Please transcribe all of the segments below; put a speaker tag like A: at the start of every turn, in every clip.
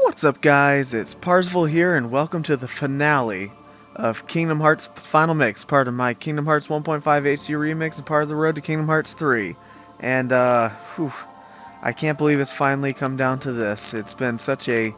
A: What's up, guys? It's Parsville here, and welcome to the finale of Kingdom Hearts Final Mix, part of my Kingdom Hearts 1.5 HD remix and part of the road to Kingdom Hearts 3. And, I can't believe it's finally come down to this. It's been such an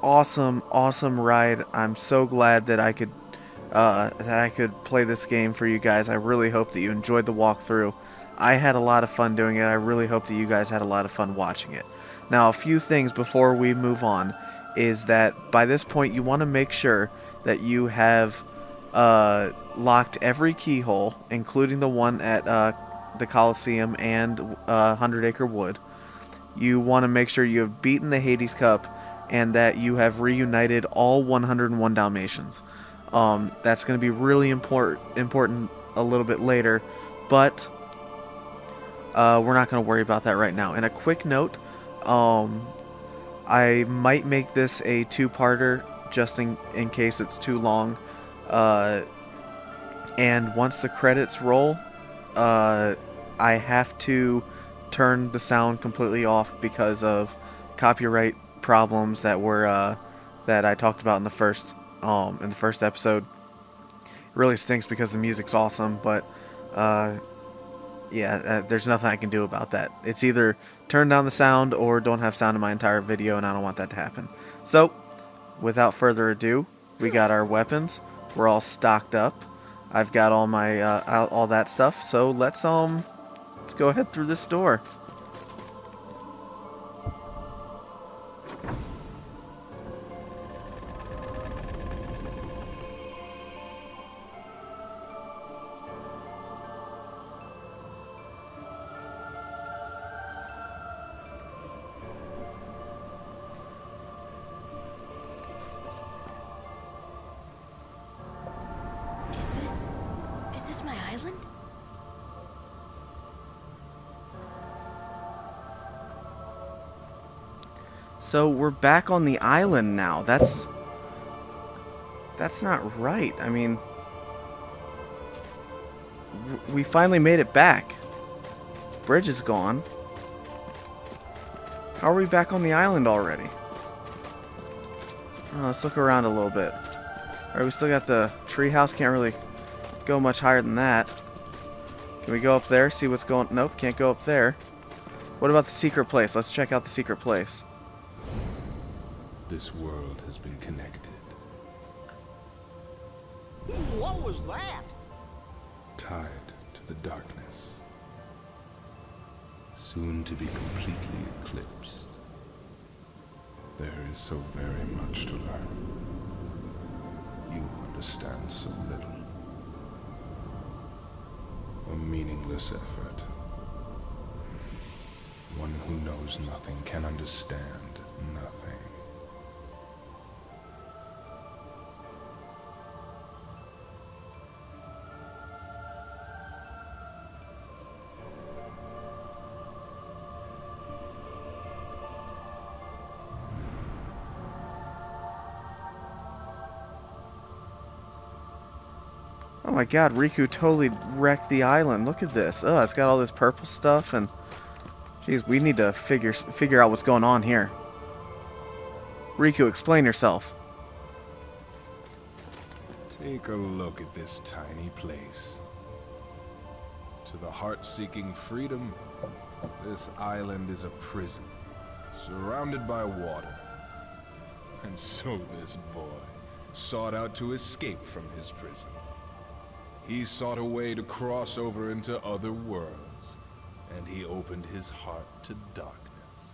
A: awesome ride. I'm so glad that I could play this game for you guys. I really hope that you enjoyed the walkthrough. I had a lot of fun doing it. I really hope that you guys had a lot of fun watching it. Now, a few things before we move on is that by this point you want to make sure that you have locked every keyhole, including the one at the Coliseum and 100 Acre Wood. You want to make sure you have beaten the Hades Cup and that you have reunited all 101 Dalmatians. That's going to be really important a little bit later, but we're not going to worry about that right now. And a quick note, I might make this a two-parter just in case it's too long. And once the credits roll, I have to turn the sound completely off because of copyright problems that were that I talked about in the first episode. It really stinks because the music's awesome, but yeah, there's nothing I can do about that. It's either turn down the sound or don't have sound in my entire video, and I don't want that to happen. So, without further ado, we got our weapons. We're all stocked up. I've got all my all that stuff. So let's go ahead through this door.
B: Is this my island?
A: So we're back on the island now. That's not right. I mean, we finally made it back. Bridge is gone. How are we back on the island already? Oh, let's look around a little bit. Alright, we still got the treehouse. Can't really go much higher than that. Can we go up there, see what's going... Nope, can't go up there. What about the secret place? Let's check out the secret place.
C: This world has been connected.
D: What was that?
C: Tied to the darkness. Soon to be completely eclipsed. There is so very much to learn. You understand so little. A meaningless effort. One who knows nothing can understand nothing.
A: Oh my god, Riku totally wrecked the island. Look at this. Oh, it's got all this purple stuff and... Jeez, we need to figure out what's going on here. Riku, explain yourself.
C: Take a look at this tiny place. To the heart-seeking freedom, this island is a prison, surrounded by water. And so this boy sought out to escape from his prison. He sought a way to cross over into other worlds, and he opened his heart to darkness.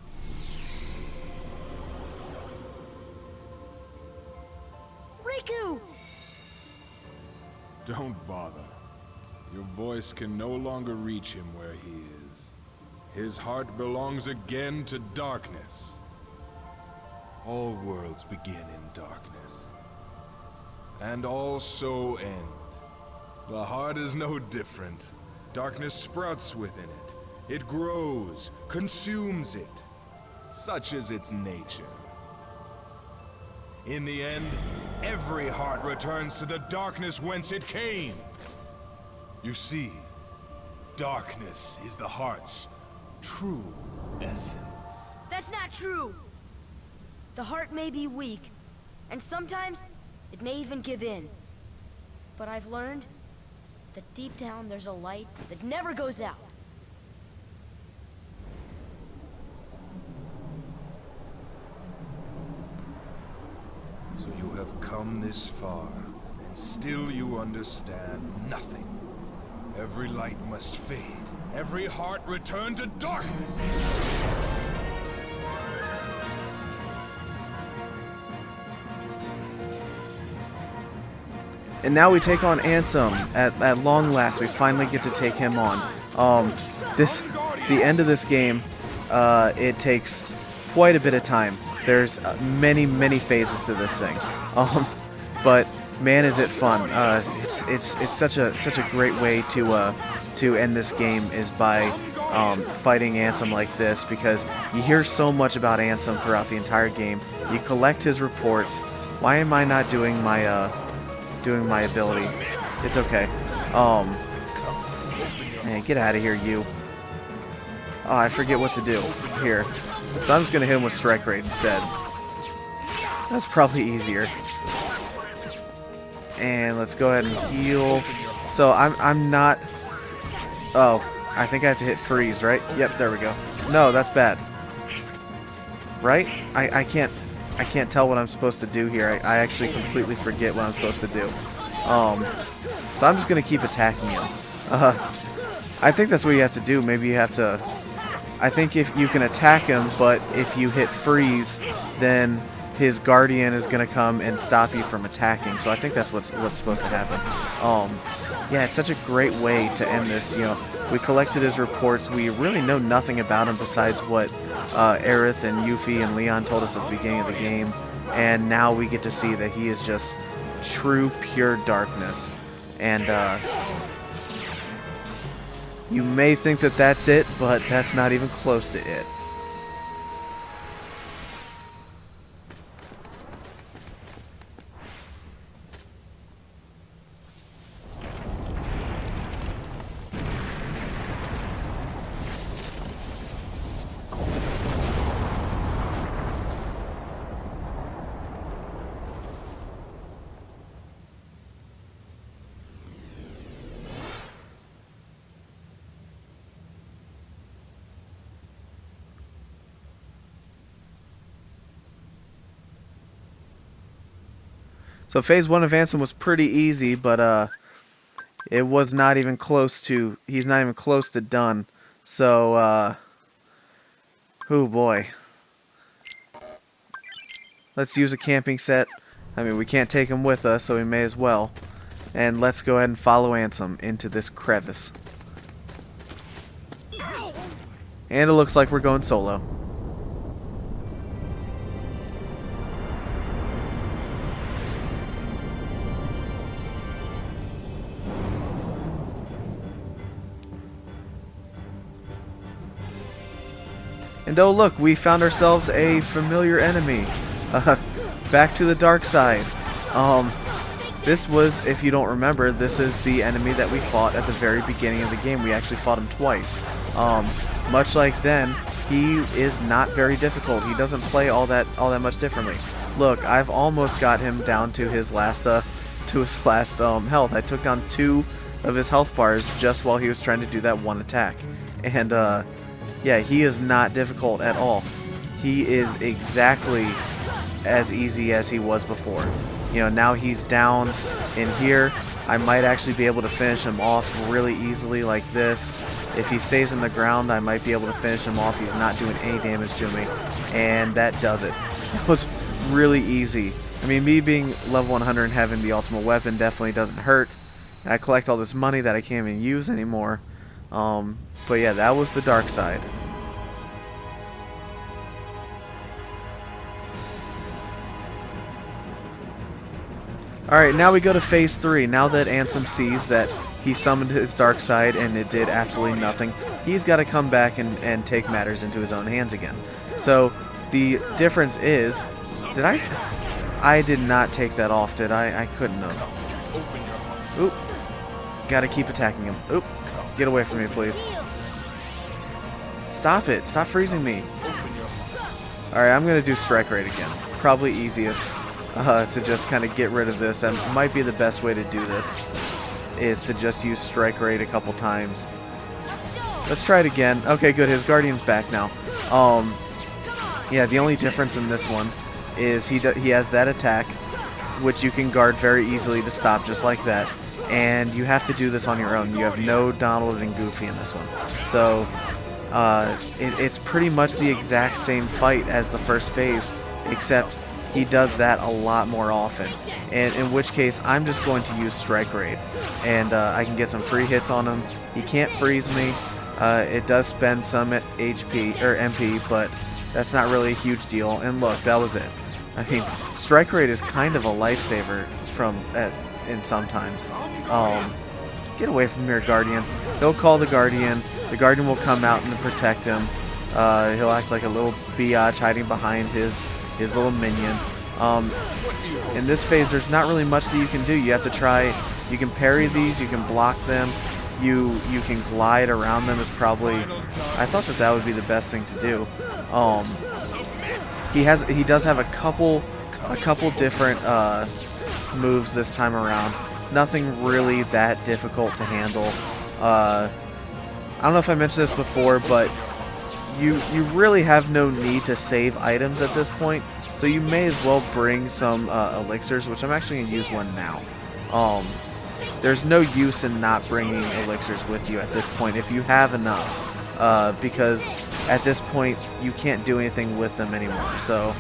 B: Riku!
C: Don't bother. Your voice can no longer reach him where he is. His heart belongs again to darkness. All worlds begin in darkness, and all so end. The heart is no different. Darkness sprouts within it. It grows, consumes it. Such is its nature. In the end, every heart returns to the darkness whence it came. You see, darkness is the heart's true essence.
B: That's not true! The heart may be weak, and sometimes it may even give in. But I've learned that deep down there's a light that never goes out.
C: So you have come this far, and still you understand nothing. Every light must fade. Every heart return to darkness.
A: And now we take on Ansem. At long last, we finally get to take him on. The end of this game, it takes quite a bit of time. There's many phases to this thing. But man, is it fun! It's such a great way to end this game is by fighting Ansem like this, because you hear so much about Ansem throughout the entire game. You collect his reports. Why am I not doing my ability? It's okay. Man, get out of here, you. Oh, I forget what to do here. So I'm just gonna hit him with strike rate instead. That's probably easier. And let's go ahead and heal. So I'm not. Oh, I think I have to hit freeze, right? Yep, there we go. No, that's bad. Right? I can't tell what I'm supposed to do here. I actually completely forget what I'm supposed to do. So I'm just gonna keep attacking him. I think that's what you have to do. Maybe you have to. I think if you can attack him, but if you hit freeze, then his guardian is gonna come and stop you from attacking. So I think that's what's supposed to happen. Yeah, it's such a great way to end this. You know, we collected his reports. We really know nothing about him besides what Aerith and Yuffie and Leon told us at the beginning of the game, and now we get to see that he is just true, pure darkness. And you may think that that's it, but that's not even close to it. So phase 1 of Ansem was pretty easy, but it was not even close to. He's not even close to done. So oh boy. Let's use a camping set. I mean, we can't take him with us, so we may as well. And let's go ahead and follow Ansem into this crevice. And it looks like we're going solo. And oh look, we found ourselves a familiar enemy. Back to the dark side. This was, if you don't remember, this is the enemy that we fought at the very beginning of the game. We actually fought him twice. Much like then, he is not very difficult. He doesn't play all that much differently. Look, I've almost got him down to his last health. I took down 2 of his health bars just while he was trying to do that one attack. And yeah, he is not difficult at all. He is exactly as easy as he was before. You know, now he's down in here. I might actually be able to finish him off really easily like this. If he stays in the ground, I might be able to finish him off. He's not doing any damage to me. And that does it. It was really easy. I mean, me being level 100 and having the ultimate weapon definitely doesn't hurt. And I collect all this money that I can't even use anymore. But yeah, that was the dark side. Alright, now we go to phase 3. Now that Ansem sees that he summoned his dark side and it did absolutely nothing, he's got to come back and take matters into his own hands again. So the difference is, I did not take that off, did I? I couldn't have. Oop. Gotta keep attacking him. Oop. Get away from me, please. Stop it. Stop freezing me. Alright, I'm gonna do strike rate again. probably easiest to just kind of get rid of this, and might be the best way to do this, is to just use Strike Raid a couple times. Let's try it again. Okay, good. His Guardian's back now. Yeah, the only difference in this one is he has that attack, which you can guard very easily to stop, just like that. And you have to do this on your own. You have no Donald and Goofy in this one. So it's pretty much the exact same fight as the first phase, except he does that a lot more often. And in which case, I'm just going to use Strike Raid, and I can get some free hits on him. He can't freeze me. It does spend some HP or MP, but that's not really a huge deal. And look, that was it. I mean, Strike Raid is kind of a lifesaver in sometimes. Get away from your Guardian. He'll call the Guardian. The Guardian will come out and protect him. He'll act like a little biatch hiding behind his little minion. In this phase, there's not really much that you can do. You have to try. You can parry these. You can block them. You can glide around them. Is probably. I thought that would be the best thing to do. He does have a couple different moves this time around. Nothing really that difficult to handle. I don't know if I mentioned this before, but you really have no need to save items at this point, so you may as well bring some elixirs, which I'm actually going to use one now. There's no use in not bringing elixirs with you at this point if you have enough, because at this point you can't do anything with them anymore. So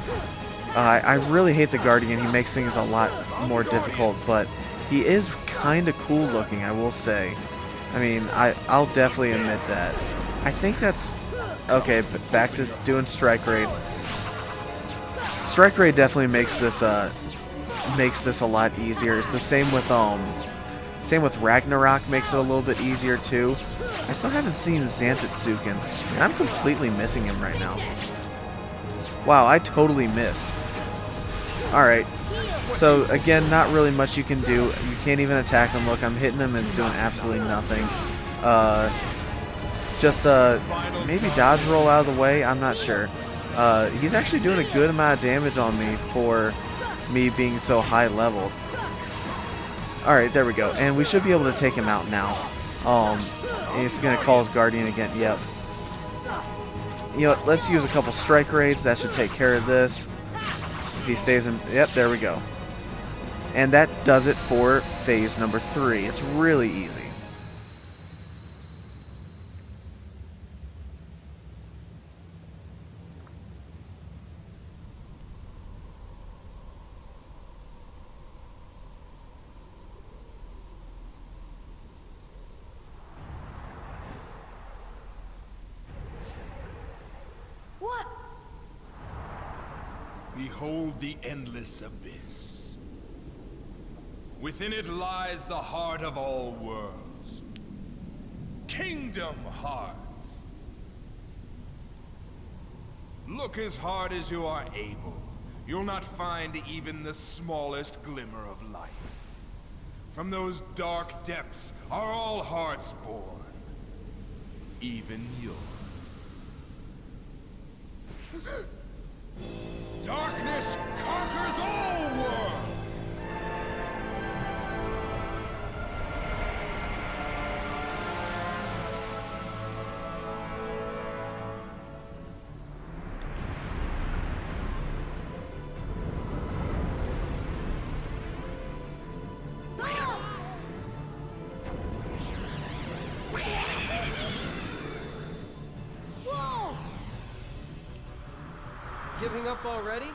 A: I really hate the Guardian. He makes things a lot more difficult, but he is kind of cool looking, I will say. I mean, I'll definitely admit that. I think that's... Okay, but back to doing Strike Raid. Strike Raid definitely makes this a lot easier. It's the same with Ragnarok, makes it a little bit easier too. I still haven't seen Zantetsuken, and I'm completely missing him right now. Wow, I totally missed. Alright, so again, not really much you can do. You can't even attack him. Look, I'm hitting him and it's doing absolutely nothing. Just maybe dodge roll out of the way, I'm not sure. He's actually doing a good amount of damage on me for me being so high leveled. Alright, there we go. And we should be able to take him out now. And he's going to call his Guardian again. Yep. You know what, let's use a couple Strike Raids. That should take care of this. If he stays in... Yep, there we go. And that does it for phase number 3. It's really easy.
B: What?
C: Behold the endless abyss. Within it lies the heart of all worlds. Kingdom Hearts. Look as hard as you are able. You'll not find even the smallest glimmer of light. From those dark depths are all hearts born. Even yours. Darkness conquers all worlds!
E: Giving up already?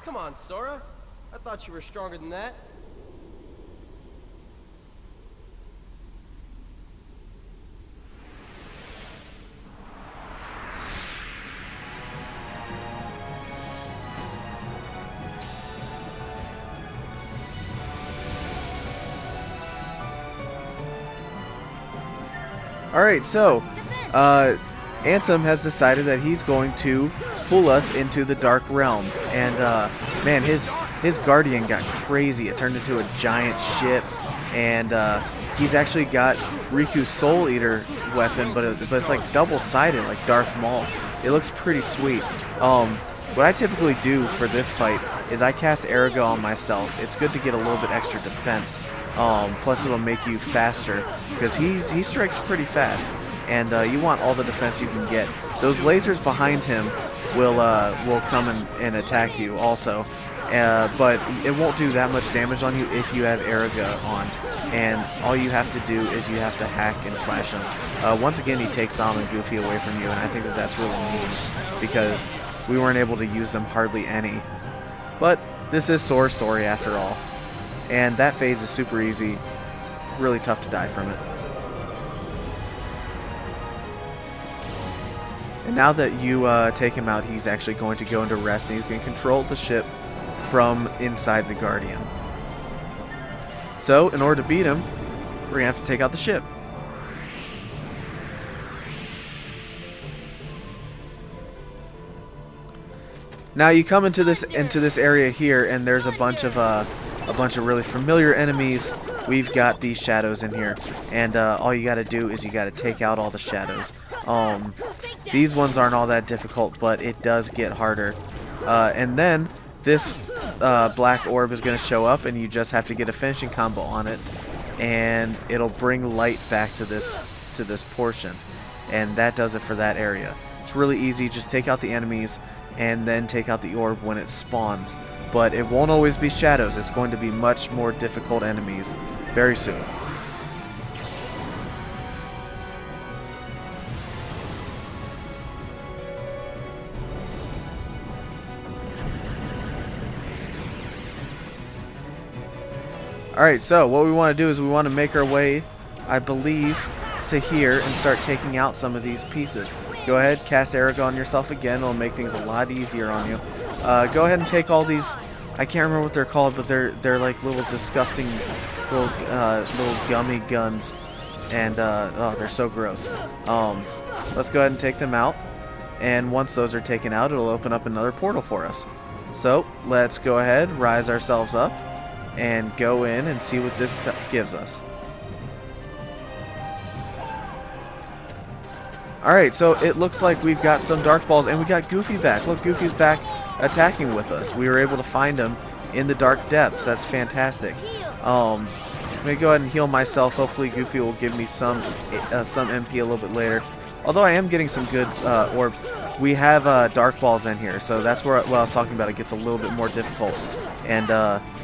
E: Come on, Sora. I thought you were stronger than that.
A: Alright, so, Ansem has decided that he's going to pull us into the Dark Realm. And, man, his Guardian got crazy. It turned into a giant ship. And he's actually got Riku's Soul Eater weapon, but it's like double-sided, like Darth Maul. It looks pretty sweet. what I typically do for this fight is I cast Arago on myself. It's good to get a little bit extra defense. Plus it'll make you faster because he strikes pretty fast, and you want all the defense you can get. Those lasers behind him will come and attack you also, but it won't do that much damage on you if you have Arago on. And all you have to do is you have to hack and slash him. Once again, he takes Dom and Goofy away from you, and I think that that's really mean because we weren't able to use them hardly any. But this is Sora's story after all. And that phase is super easy. Really tough to die from it. And now that you take him out, he's actually going to go into rest, and he's going to control the ship from inside the Guardian. So, in order to beat him, we're going to have to take out the ship. Now you come into this area here, and there's a bunch of really familiar enemies. We've got these shadows in here, and all you got to do is you got to take out all the shadows. These ones aren't all that difficult, but it does get harder. And then this black orb is going to show up, and you just have to get a finishing combo on it, and it'll bring light back to this portion, and that does it for that area. It's really easy. Just take out the enemies and then take out the orb when it spawns. But it won't always be shadows. It's going to be much more difficult enemies very soon. Alright, so what we want to do is we want to make our way, I believe, to here and start taking out some of these pieces. Go ahead, cast Arago on yourself again. It'll make things a lot easier on you. Go ahead and take all these. I can't remember what they're called, but they're like little disgusting little gummy guns, and oh, they're so gross. Let's go ahead and take them out, and once those are taken out, it'll open up another portal for us. So let's go ahead, rise ourselves up, and go in and see what this gives us. Alright, so it looks like we've got some Dark Balls, and we got Goofy back. Look, Goofy's back attacking with us. We were able to find him in the dark depths. That's fantastic. I'm going to go ahead and heal myself. Hopefully Goofy will give me some MP a little bit later. Although I am getting some good orbs. We have Dark Balls in here, so that's where what I was talking about. It gets a little bit more difficult. And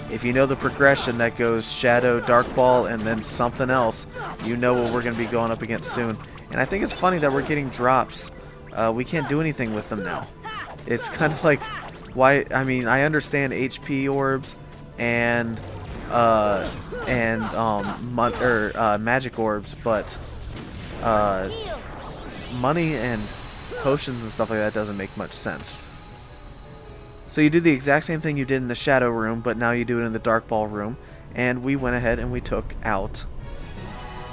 A: if you know the progression that goes Shadow, Dark Ball, and then something else, you know what we're going to be going up against soon. And I think it's funny that we're getting drops. We can't do anything with them now. It's kind of like, why? I mean, I understand HP orbs and magic orbs, but money and potions and stuff like that doesn't make much sense. So you do the exact same thing you did in the Shadow room, but now you do it in the Dark Ball room. And we went ahead and we took out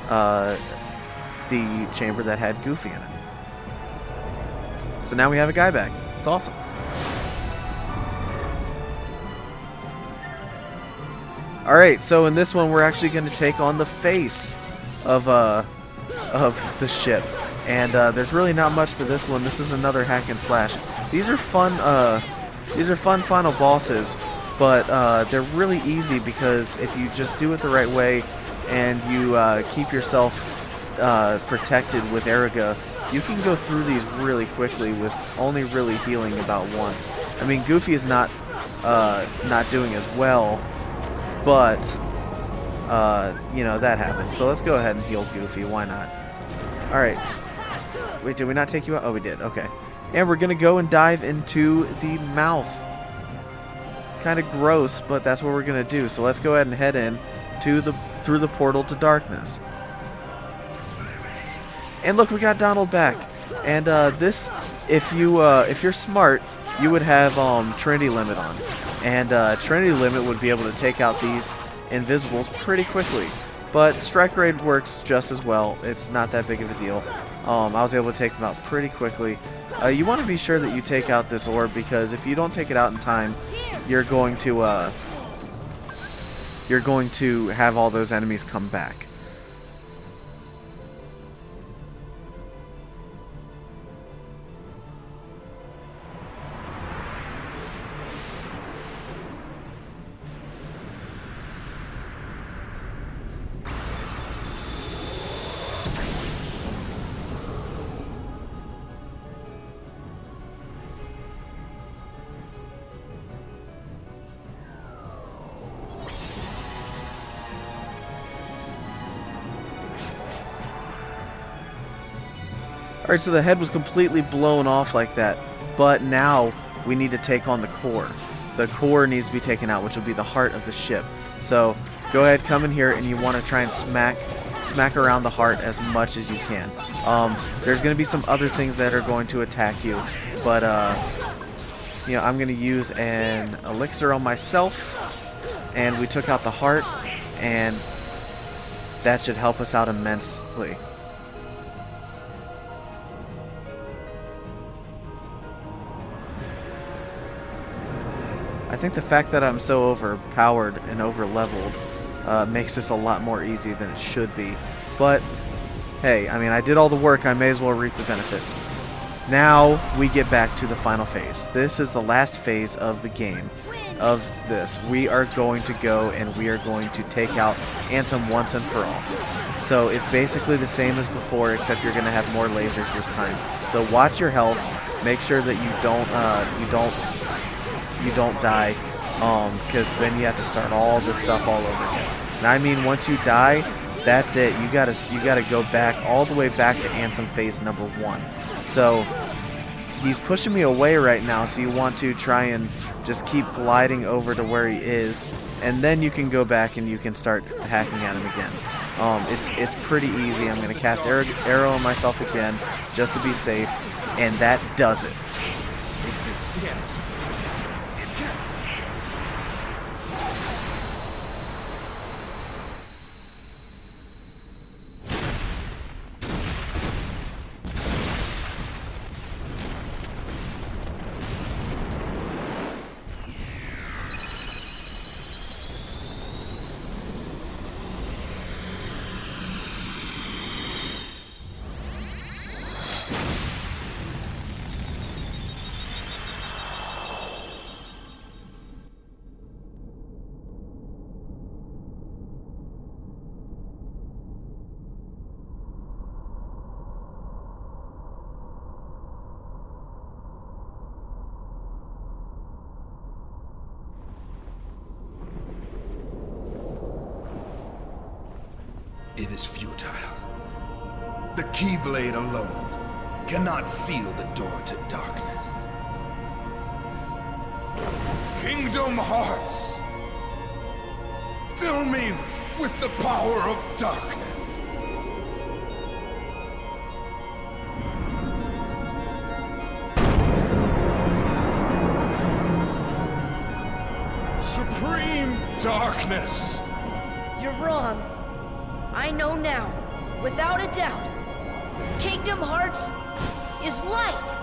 A: the chamber that had Goofy in it. So now we have a guy back. It's awesome. Alright, so in this one we're actually going to take on the face of the ship. And there's really not much to this one. This is another hack and slash. These are fun final bosses, but they're really easy because if you just do it the right way and you keep yourself protected with Arago, you can go through these really quickly with only really healing about once. I mean, Goofy is not doing as well, but you know, that happens. So let's go ahead and heal Goofy. Why not? All right. Wait, did we not take you out? Oh, we did. Okay. And we're gonna go and dive into the mouth. Kind of gross, but that's what we're gonna do. So let's go ahead and head in to through the portal to darkness. And look, we got Donald back. And this, if you're smart, you would have Trinity Limit on. And Trinity Limit would be able to take out these invisibles pretty quickly. But Strike Raid works just as well. It's not that big of a deal. I was able to take them out pretty quickly. You want to be sure that you take out this orb, because if you don't take it out in time, you're going to have all those enemies come back. Alright, so the head was completely blown off like that, but now we need to take on the core. The core needs to be taken out, which will be the heart of the ship. So go ahead, come in here, and you want to try and smack around the heart as much as you can. There's going to be some other things that are going to attack you, but you know, I'm going to use an elixir on myself, and we took out the heart, and that should help us out immensely. I think the fact that I'm so overpowered and overleveled makes this a lot more easy than it should be. But, hey, I mean, I did all the work, I may as well reap the benefits. Now, we get back to the final phase. This is the last phase of the game, of this. We are going to go and we are going to take out Ansem once and for all. So, it's basically the same as before, except you're going to have more lasers this time. So, watch your health, make sure that you don't die, because then you have to start all this stuff all over again. And I mean, once you die, that's it. You gotta go back all the way back to Ansem phase number 1. So he's pushing me away right now, so you want to try and just keep gliding over to where he is, and then you can go back and you can start hacking at him again. It's pretty easy. I'm gonna cast arrow on myself again just to be safe, and that does it.
F: It is futile. The Keyblade alone cannot seal the door to darkness. Kingdom Hearts! Fill me with the power of darkness! Supreme darkness!
B: You're wrong. I know now, without a doubt. Kingdom Hearts is light.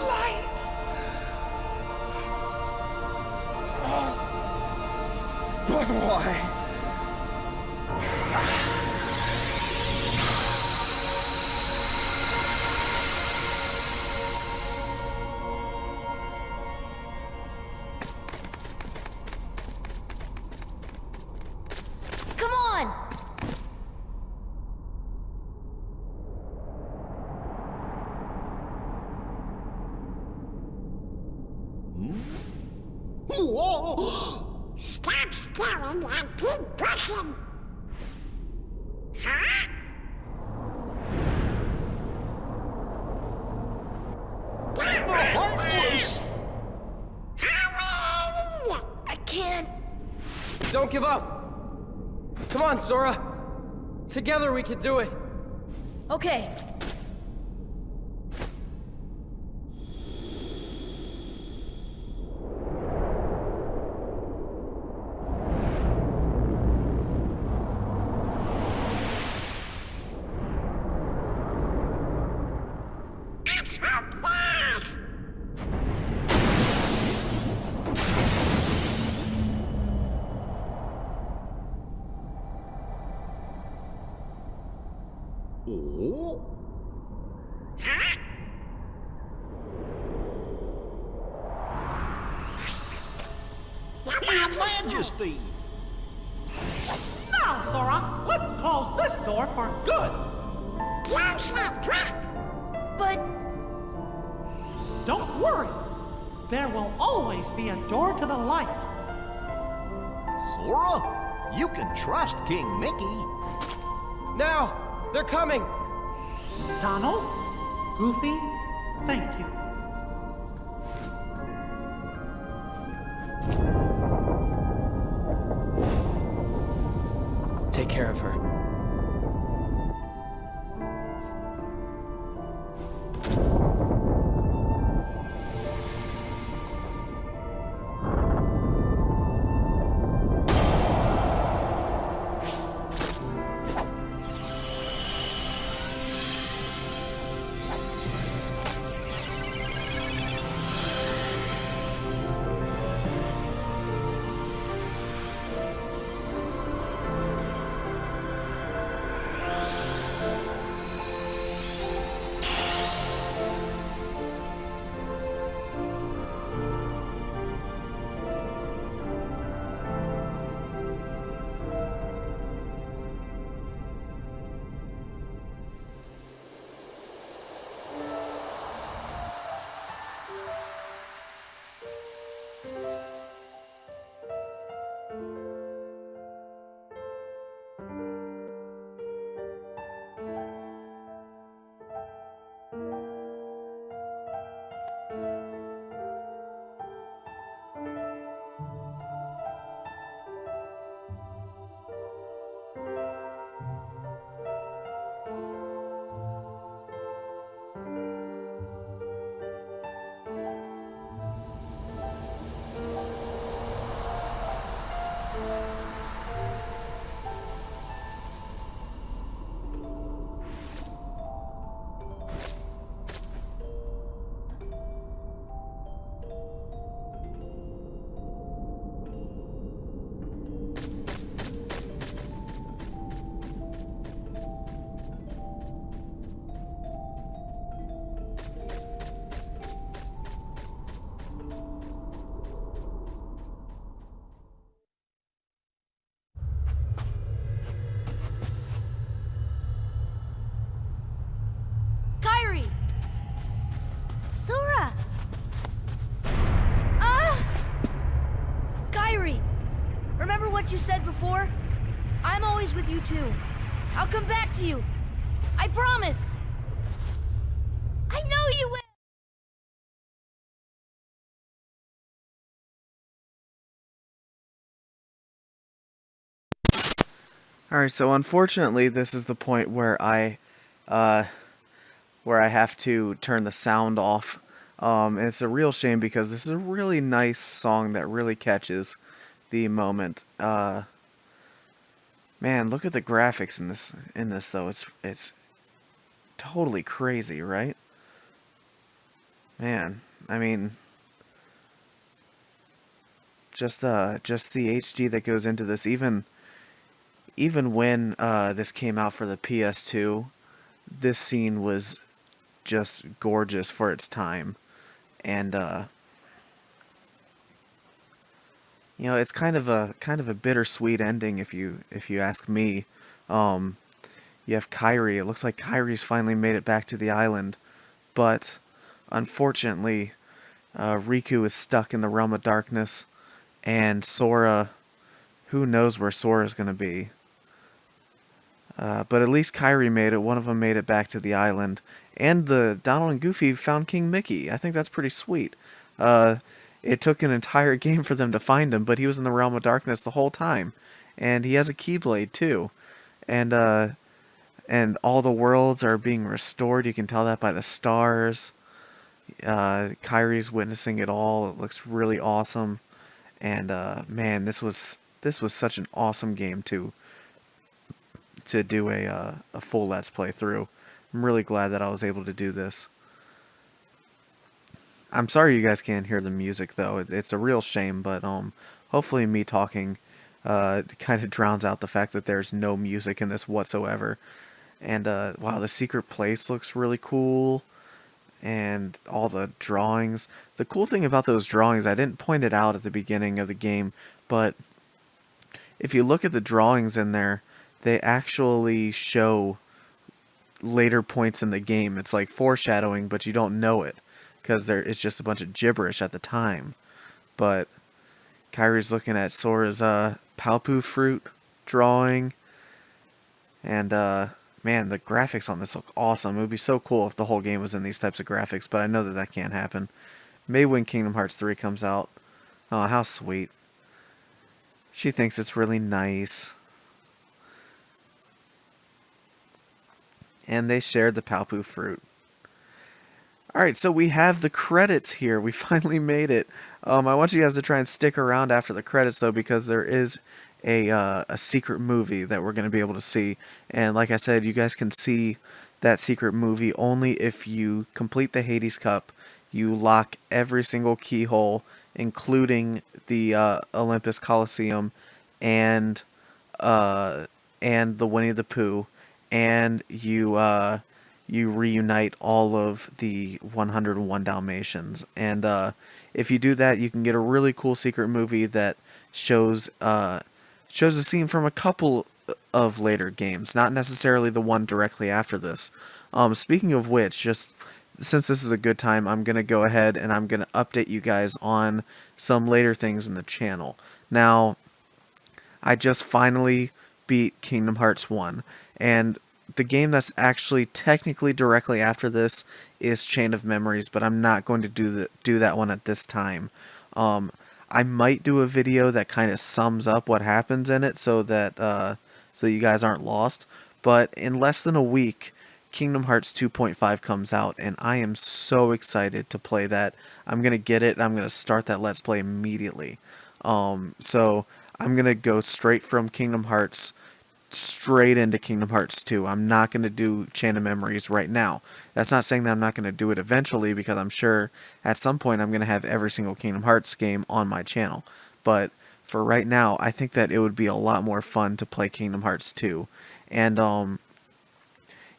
F: Light! But why?
B: Come on!
D: Whoa! Stop staring and keep pushing! Huh? Hurry!
B: I can't.
E: Don't give up! Come on, Sora! Together we can do it!
B: Okay.
D: It's hopeless! Huh?
G: Your Majesty! Now, Sora, let's close this door for good.
D: Close it quick!
B: But
G: Don't worry. There will always be a door to the light. Sora. You can trust King Mickey.
E: Now! They're coming!
H: Donald? Goofy? Thank you.
E: Take care of her.
B: Kyrie! Sora! Ah! Kyrie! Remember what you said before? I'm always with you too. I'll come back to you. I promise! I know you will!
A: Alright, so unfortunately this is the point where I have to turn the sound off. And it's a real shame because this is a really nice song that really catches the moment. Man, look at the graphics in this though. It's totally crazy, right? Man, I mean, just the HD that goes into this, even when this came out for the PS2, this scene was just gorgeous for its time. And you know, it's kind of a bittersweet ending if you ask me. You have Kyrie. It looks like Kyrie's finally made it back to the island, but unfortunately, Riku is stuck in the realm of darkness, and Sora, who knows where Sora's gonna be. But at least Kyrie made it. One of them made it back to the island, and the Donald and Goofy found King Mickey. I think that's pretty sweet. It took an entire game for them to find him, but he was in the realm of darkness the whole time, and he has a Keyblade too, and all the worlds are being restored. You can tell that by the stars. Kyrie's witnessing it all. It looks really awesome, and man, this was such an awesome game to do a full Let's Play through. I'm really glad that I was able to do this. I'm sorry you guys can't hear the music though. It's a real shame, but hopefully me talking kind of drowns out the fact that there's no music in this whatsoever. And wow, the secret place looks really cool, and all the drawings. The cool thing about those drawings, I didn't point it out at the beginning of the game, but if you look at the drawings in there, they actually show later points in the game. It's like foreshadowing, but you don't know it because it's just a bunch of gibberish at the time. But Kyrie's looking at Sora's Palpu fruit drawing. And, man, the graphics on this look awesome. It would be so cool if the whole game was in these types of graphics, but I know that that can't happen. Maybe when Kingdom Hearts 3 comes out. Oh, how sweet. She thinks it's really nice. And they shared the Palpu fruit. Alright, so we have the credits here. We finally made it. I want you guys to try and stick around after the credits, though, because there is a secret movie that we're going to be able to see. And like I said, you guys can see that secret movie only if you complete the Hades Cup. You lock every single keyhole, including the Olympus Coliseum and the Winnie the Pooh, and you reunite all of the 101 Dalmatians. And if you do that, you can get a really cool secret movie that shows a scene from a couple of later games, not necessarily the one directly after this. Speaking of which, just since this is a good time, I'm going to go ahead and I'm going to update you guys on some later things in the channel. Now, I just finally beat Kingdom Hearts 1, and the game that's actually technically directly after this is Chain of Memories, but I'm not going to do that one at this time. I might do a video that kind of sums up what happens in it so that you guys aren't lost, but in less than a week, Kingdom Hearts 2.5 comes out, and I am so excited to play that. I'm going to get it, and I'm going to start that Let's Play immediately. So I'm going to go straight from Kingdom Hearts straight into Kingdom Hearts 2. I'm not going to do Chain of Memories right now. That's not saying that I'm not going to do it eventually, because I'm sure at some point I'm going to have every single Kingdom Hearts game on my channel. But for right now, I think that it would be a lot more fun to play Kingdom Hearts 2. And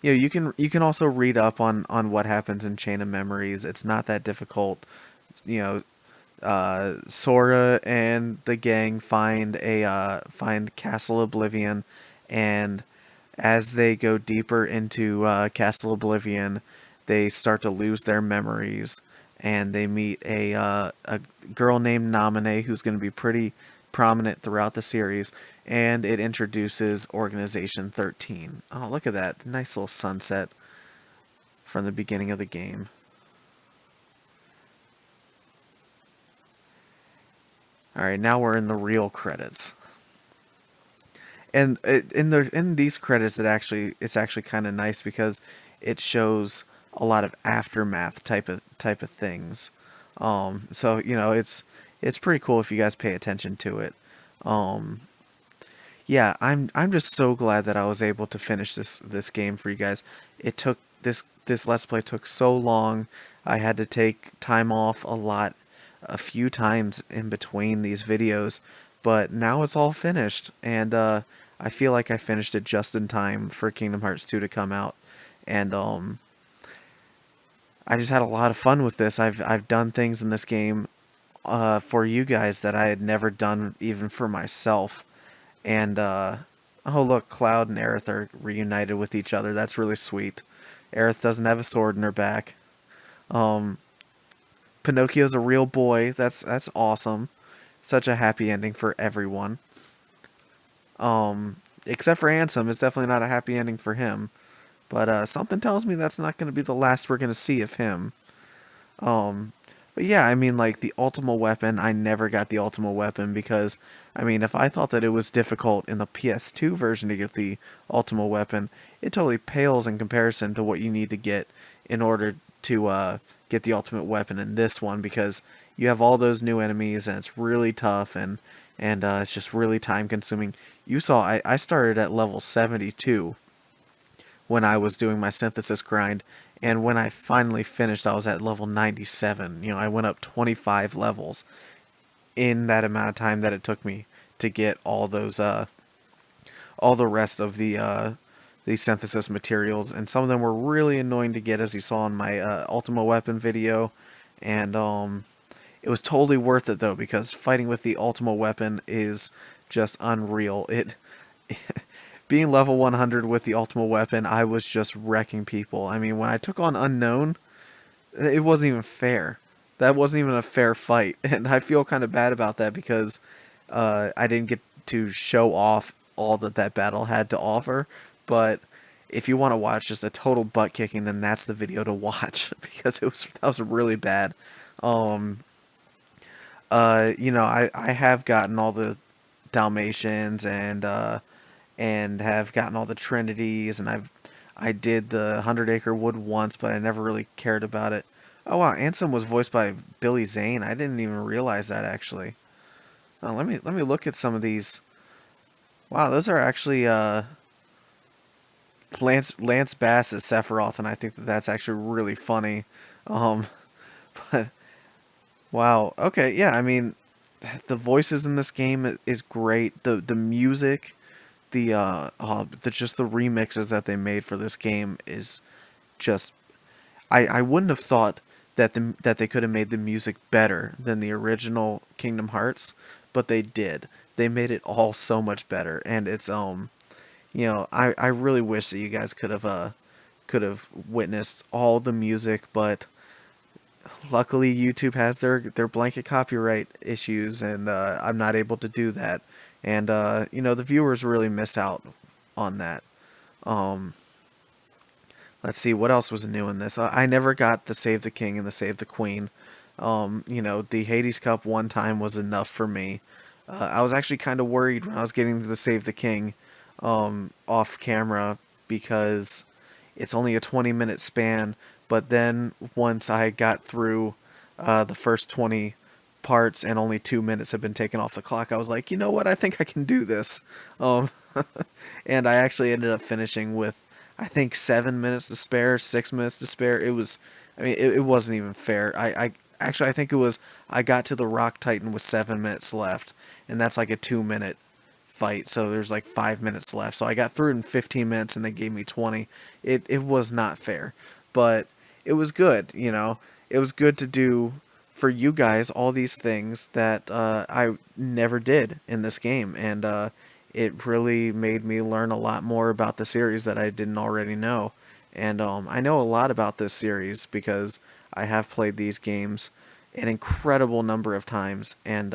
A: you can also read up on what happens in Chain of Memories. It's not that difficult. Sora and the gang find Castle Oblivion, and as they go deeper into Castle Oblivion, they start to lose their memories, and they meet a girl named Naminé, who's going to be pretty prominent throughout the series, and it introduces Organization 13. Oh, look at that. Nice little sunset from the beginning of the game. Alright, now we're in the real credits. And in these credits, it's actually kind of nice because it shows a lot of aftermath type of things. So it's pretty cool if you guys pay attention to it. Yeah, I'm just so glad that I was able to finish this game for you guys. It took this Let's Play took so long. I had to take time off a few times in between these videos, but now it's all finished, and I feel like I finished it just in time for Kingdom Hearts 2 to come out. And I just had a lot of fun with this. I've done things in this game for you guys that I had never done even for myself. And oh look, Cloud and Aerith are reunited with each other. That's really sweet. Aerith doesn't have a sword in her back. Pinocchio's a real boy. That's awesome. Such a happy ending for everyone. Except for Ansem, it's definitely not a happy ending for him. But something tells me that's not going to be the last we're going to see of him. But yeah, I mean, like, the Ultimate Weapon, I never got the Ultimate Weapon because, I mean, if I thought that it was difficult in the PS2 version to get the Ultimate Weapon, it totally pales in comparison to what you need to get in order to get the Ultimate Weapon in this one, because you have all those new enemies, and it's really tough, and it's just really time consuming. You saw, I started at level 72 when I was doing my synthesis grind, and when I finally finished, I was at level 97. I went up 25 levels in that amount of time that it took me to get all those, all the rest of the synthesis materials, and some of them were really annoying to get, as you saw in my Ultimate Weapon video, and it was totally worth it though, because fighting with the Ultimate Weapon is just unreal. Being level 100 with the Ultimate Weapon, I was just wrecking people. I mean, when I took on Unknown, it wasn't even fair. That wasn't even a fair fight, and I feel kind of bad about that because I didn't to show off all that that battle had to offer. But if you want to watch just a total butt kicking, then that's the video to watch because that was really bad. You know, I have gotten all the Dalmatians and have gotten all the Trinities, and I did the 100 Acre Wood once, but I never really cared about it. Oh wow, Ansem was voiced by Billy Zane. I didn't even realize that actually. Let me look at some of these. Wow, those are actually Lance Bass as Sephiroth, and I think that's actually really funny. But wow, okay, yeah, I mean, the voices in this game is great. The music, just the remixes that they made for this game is just. I wouldn't have thought that they could have made the music better than the original Kingdom Hearts, but they did. They made it all so much better, and it's you know, I really wish that you guys could have witnessed all the music, but luckily YouTube has their blanket copyright issues, and I'm not able to do that, and you know, the viewers really miss out on that. Let's see, what else was new in this? I never got the Save the King and the Save the Queen. You know, the Hades Cup one time was enough for me. I was actually kind of worried when I was getting to the Save the King off camera because it's only a 20-minute span, but then once I got through the first 20 parts and only 2 minutes have been taken off the clock, I was like, you know what, I think I can do this. And I actually ended up finishing with, I think, 7 minutes to spare, 6 minutes to spare. It was, I mean, it wasn't even fair. I think it was, I got to the Rock Titan with 7 minutes left, and that's like a 2-minute fight, so there's like 5 minutes left. So I got through it in 15 minutes, and they gave me 20. It was not fair, but it was good, you know. It was good to do for you guys all these things that I never did in this game, and it really made me learn a lot more about the series that I didn't already know. And I know a lot about this series because I have played these games an incredible number of times, and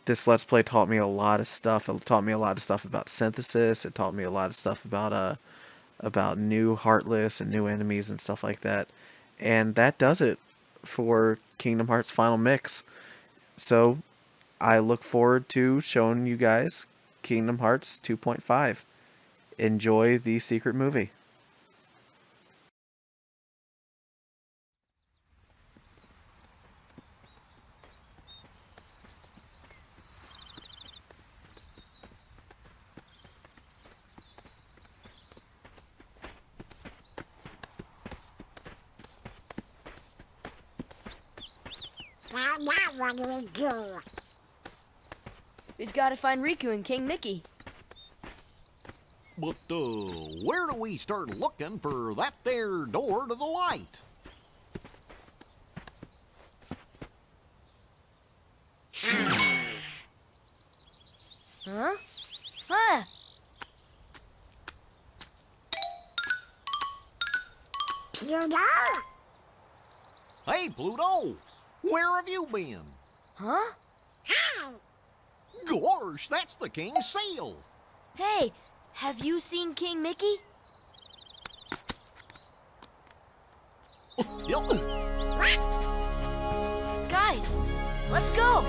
A: this Let's Play taught me a lot of stuff. It taught me a lot of stuff about synthesis. It taught me a lot of stuff about new Heartless and new enemies and stuff like that. And that does it for Kingdom Hearts Final Mix. So I look forward to showing you guys Kingdom Hearts 2.5. Enjoy the secret movie.
D: Now what do we do?
B: We've got to find Riku and King Mickey.
G: But, where do we start looking for that there door to the light?
B: Huh? Huh?
D: Pluto?
G: Hey, Pluto! Where have you been?
B: Huh?
D: Hey!
G: Gosh, that's the king's seal!
B: Hey, have you seen King Mickey?
G: Yep.
B: Guys, let's go!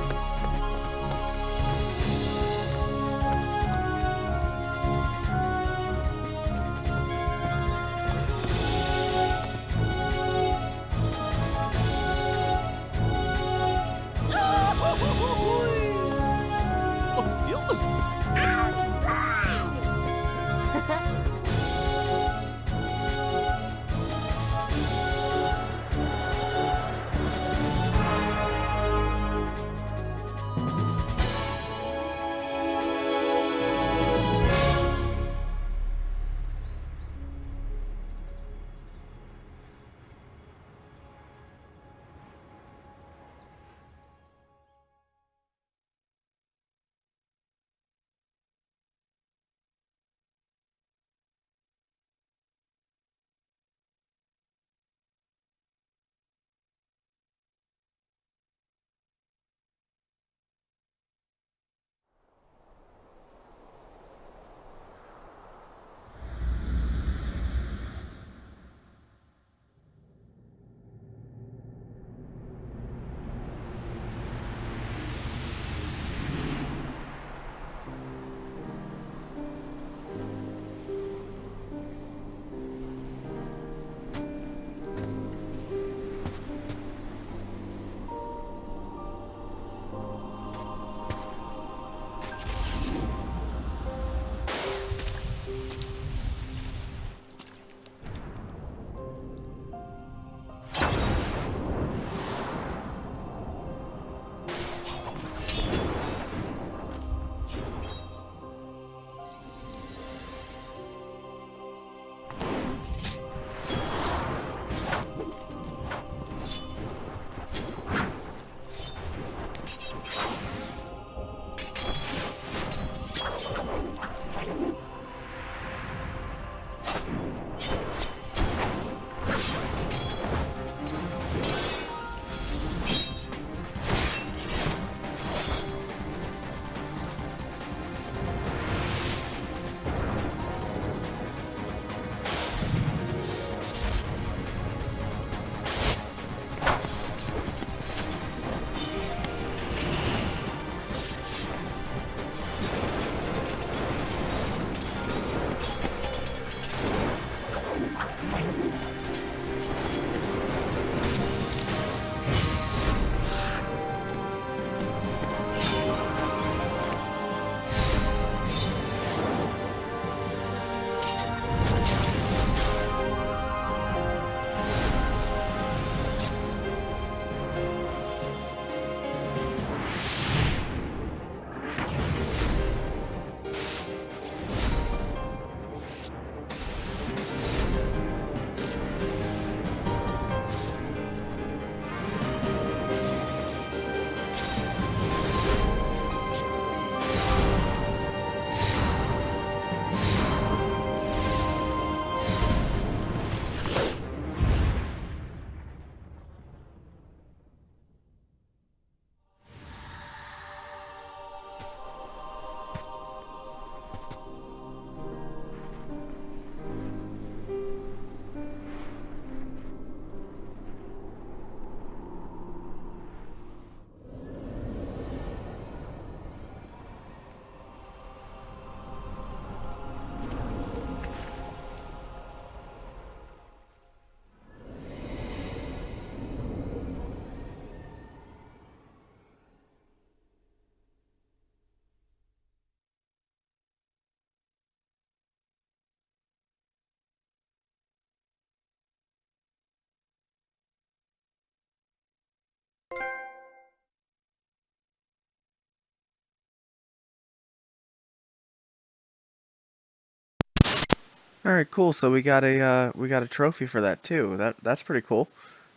A: All right, cool. So we got a trophy for that too. That's pretty cool.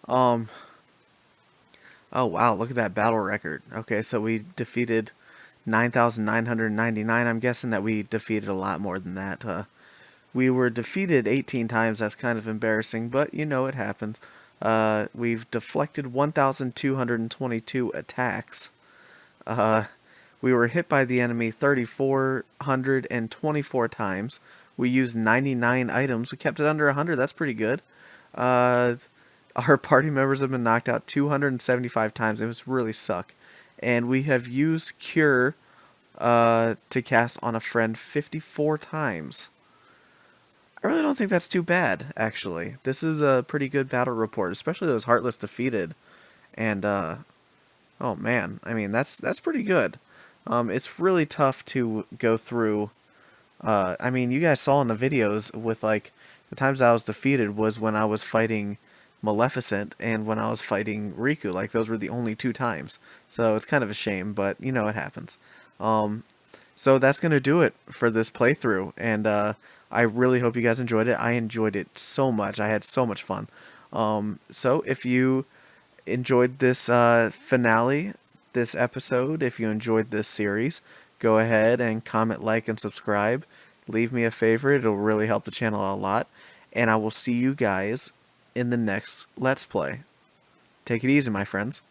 A: Um, oh wow, look at that battle record. Okay, so we defeated 9,999. I'm guessing that we defeated a lot more than that. We were defeated 18 times. That's kind of embarrassing, but you know it happens. We've deflected 1,222 attacks. Uh, we were hit by the enemy 3,424 times. We used 99 items. We kept it under 100. That's pretty good. Uh, our party members have been knocked out 275 times. It was really suck. And we have used Cure to cast on a friend 54 times. I really don't think that's too bad, actually. This is a pretty good battle report, especially those Heartless defeated. And, oh man, I mean, that's pretty good. It's really tough to go through. I mean, you guys saw in the videos with, like, the times I was defeated was when I was fighting Maleficent and when I was fighting Riku. Like, those were the only 2 times. So it's kind of a shame, but, you know, it happens. So that's going to do it for this playthrough, and I really hope you guys enjoyed it. I enjoyed it so much. I had so much fun. So if you enjoyed this finale, this episode, if you enjoyed this series, go ahead and comment, like, and subscribe. Leave me a favorite. It'll really help the channel a lot. And I will see you guys in the next Let's Play. Take it easy, my friends.